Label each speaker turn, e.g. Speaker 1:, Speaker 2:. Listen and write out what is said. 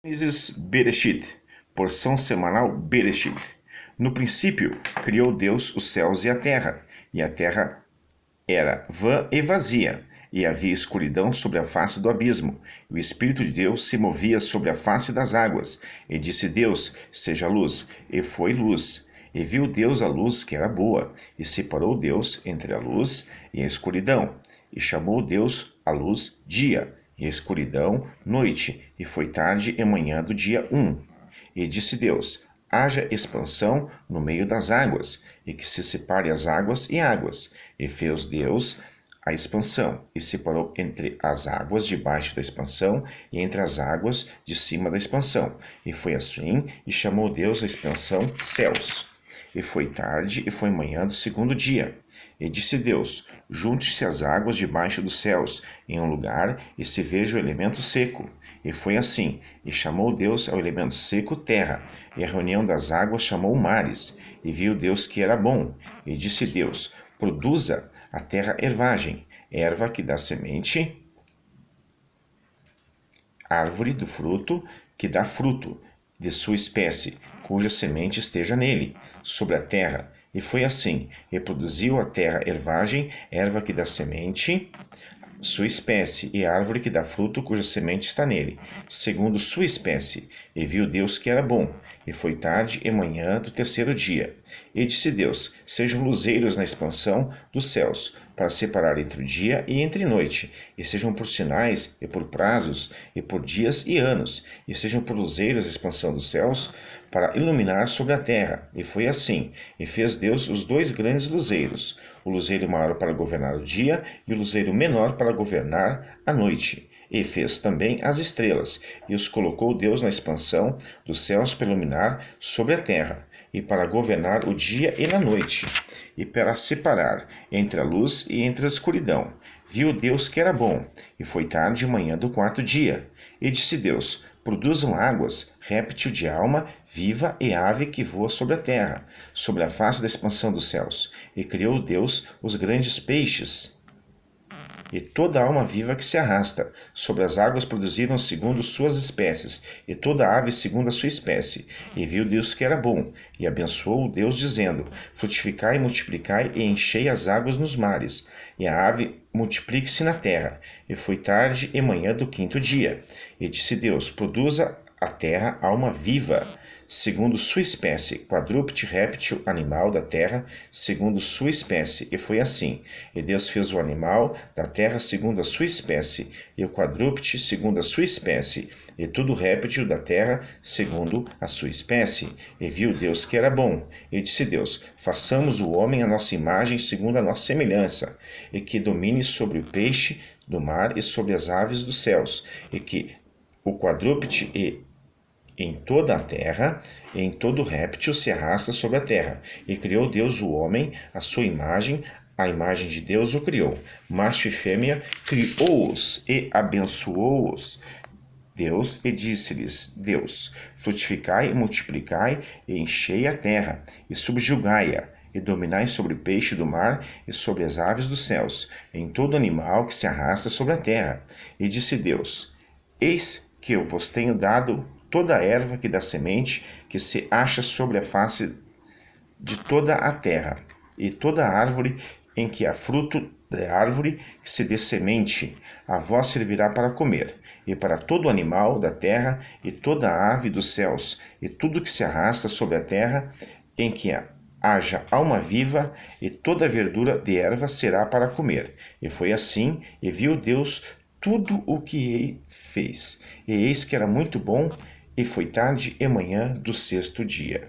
Speaker 1: Gênesis Bereshit, porção semanal Bereshit. No princípio, criou Deus os céus e a terra era vã e vazia, e havia escuridão sobre a face do abismo, e o Espírito de Deus se movia sobre a face das águas. E disse Deus: seja luz, e foi luz. E viu Deus a luz que era boa, e separou Deus entre a luz e a escuridão. E chamou Deus a luz dia, e a escuridão noite, e foi tarde e manhã do dia 1. E disse Deus: haja expansão no meio das águas, e que se separe as águas e águas. E fez Deus a expansão, e separou entre as águas debaixo da expansão e entre as águas de cima da expansão. E foi assim, e chamou Deus a expansão céus. E foi tarde e foi manhã do segundo dia. E disse Deus: junte-se as águas debaixo dos céus em um lugar, e se veja o elemento seco. E foi assim, e chamou Deus ao elemento seco terra, e a reunião das águas chamou mares. E viu Deus que era bom. E disse Deus: produza a terra ervagem, erva que dá semente, árvore do fruto que dá fruto de sua espécie, cuja semente esteja nele, sobre a terra. E foi assim, e produziu a terra ervagem, erva que dá semente, sua espécie, e árvore que dá fruto, cuja semente está nele, segundo sua espécie. E viu Deus que era bom. E foi tarde e manhã do terceiro dia. E disse Deus: sejam luzeiros na expansão dos céus, para separar entre o dia e entre noite, e sejam por sinais, e por prazos, e por dias e anos, e sejam por luzeiros a expansão dos céus, para iluminar sobre a terra. E foi assim, e fez Deus os dois grandes luzeiros, o luzeiro maior para governar o dia, e o luzeiro menor para governar a noite. E fez também as estrelas, e os colocou Deus na expansão dos céus para iluminar sobre a terra, e para governar o dia e a noite, e para separar entre a luz e entre a escuridão. Viu Deus que era bom, e foi tarde e manhã do quarto dia. E disse Deus: produzam águas, réptil de alma viva e ave que voa sobre a terra, sobre a face da expansão dos céus. E criou Deus os grandes peixes, e toda alma viva que se arrasta sobre as águas produziram segundo suas espécies, e toda ave segundo a sua espécie. E viu Deus que era bom, e abençoou Deus, dizendo: frutificai e multiplicai, e enchei as águas nos mares, e a ave multiplique-se na terra. E foi tarde e manhã do quinto dia. E disse Deus: produza a terra alma viva, segundo sua espécie, quadrúpede, réptil, animal da terra, segundo sua espécie. E foi assim. E Deus fez o animal da terra segundo a sua espécie, e o quadrúpede segundo a sua espécie, e todo réptil da terra segundo a sua espécie. E viu Deus que era bom. E disse Deus: façamos o homem à nossa imagem, segundo a nossa semelhança, e que domine sobre o peixe do mar e sobre as aves dos céus, e que o quadrúpede e em toda a terra, e em todo réptil se arrasta sobre a terra. E criou Deus o homem, à sua imagem, a imagem de Deus o criou. Macho e fêmea criou-os e abençoou-os. Deus, e disse-lhes Deus: frutificai e multiplicai, e enchei a terra, e subjugai-a, e dominai sobre o peixe do mar, e sobre as aves dos céus, e em todo animal que se arrasta sobre a terra. E disse Deus: eis que eu vos tenho dado toda a erva que dá semente, que se acha sobre a face de toda a terra, e toda árvore em que há fruto da árvore que se dê semente, a vós servirá para comer, e para todo animal da terra, e toda ave dos céus, e tudo que se arrasta sobre a terra, em que haja alma viva, e toda verdura de erva será para comer. E foi assim, e viu Deus tudo o que ele fez. E eis que era muito bom, e foi tarde e manhã do sexto dia.